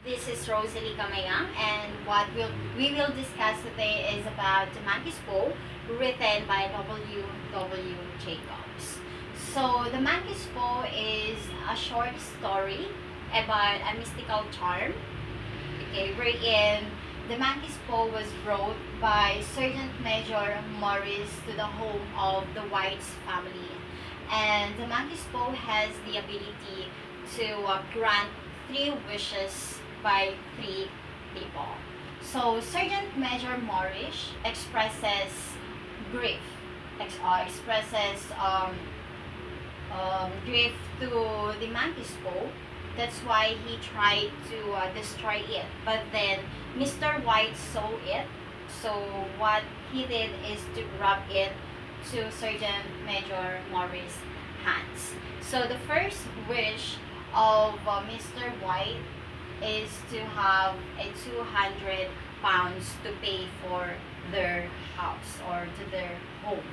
This is Rosalie Kamayang, and what we will discuss today is about The Monkey's Paw, written by W.W Jacobs. So, The Monkey's Paw is a short story about a mystical charm, okay, wherein the monkey's paw was brought by Sergeant Major Morris to the home of the White's family. And the monkey's paw has the ability to grant 3 wishes by 3 people. So Sergeant Major Morris expresses grief, expresses grief to the monkey's paw. That's why he tried to destroy it. But then Mr. White saw it. So what he did is to grab it to Sergeant Major Morris' hands. So the first wish of Mr. White is to have a 200 pounds to pay for their house or to their home.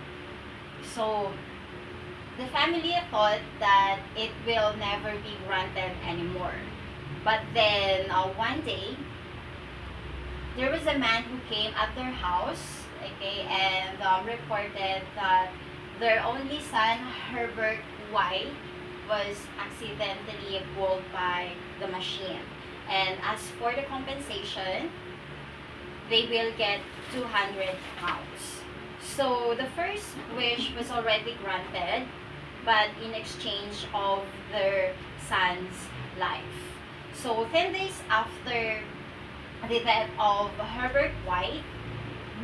So the family thought that it will never be granted anymore. But then one day, there was a man who came at their house, okay, and reported that their only son, Herbert White, was accidentally killed by the machine. And as for the compensation, they will get 200 pounds. So the first wish was already granted, but in exchange of their son's life. So 10 days after the death of Herbert White,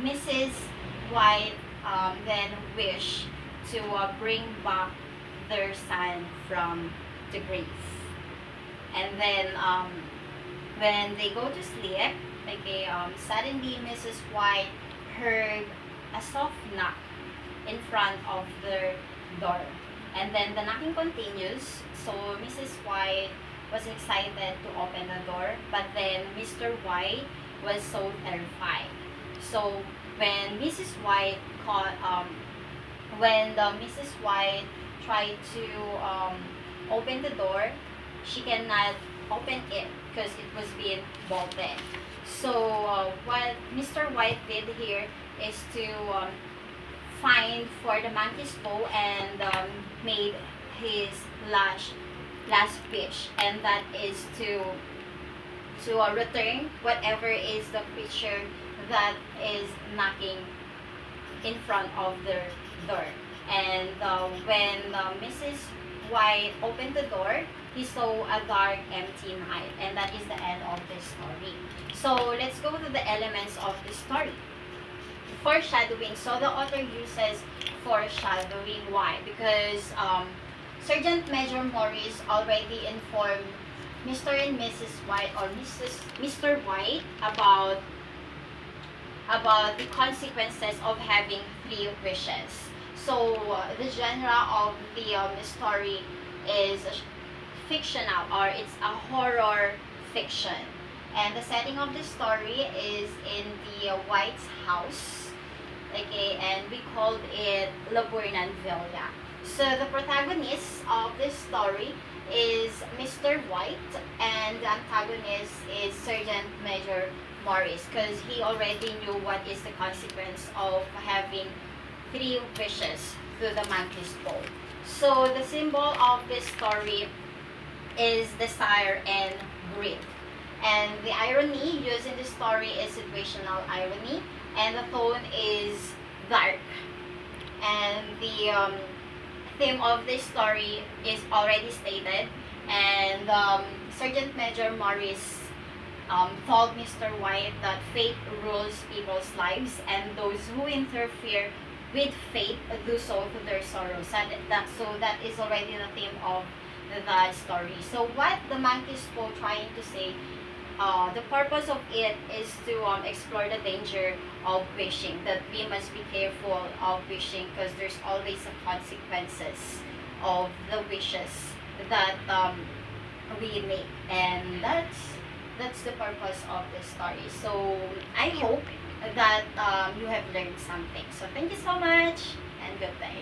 Mrs. White then wished to bring back their son from the grave. And then when they go to sleep, okay, suddenly Mrs. White heard a soft knock in front of their door. And then the knocking continues, so Mrs. White was excited to open the door, but then Mr. White was so terrified. So when Mrs. White Mrs. White tried to open the door, she cannot open it because it was being bolted. So what Mr. White did here is to find for the monkey's paw and made his last wish, and that is to return whatever is the creature that is knocking in front of their door. And when Mrs. White opened the door, he saw a dark, empty night, and that is the end of this story. So let's go to the elements of the story. Foreshadowing. So the author uses foreshadowing. Why? Because Sergeant Major Morris already informed Mr. and Mrs. White, or Mr. White, about the consequences of having 3 wishes. So the genre of the story is fictional, or it's a horror fiction. And the setting of the story is in the White's house, okay, and we called it Laburnan Villa. So the protagonist of this story is Mr. White, and the antagonist is Sergeant Major Morris, because he already knew what is the consequence of having 3 wishes through the monkey's paw. So the symbol of this story is desire and greed. And the irony used in the story is situational irony, and the tone is dark. And the theme of this story is already stated, and Sergeant Major Morris told Mr. White that fate rules people's lives, and those who interfere with fate do so to their sorrow. So that is already the theme of the story. So what the monkey's paw trying to say, the purpose of it is to explore the danger of wishing, that we must be careful of wishing because there's always a consequences of the wishes that we make. And that's the purpose of the story. So I hope that you have learned something. So thank you so much, and good day.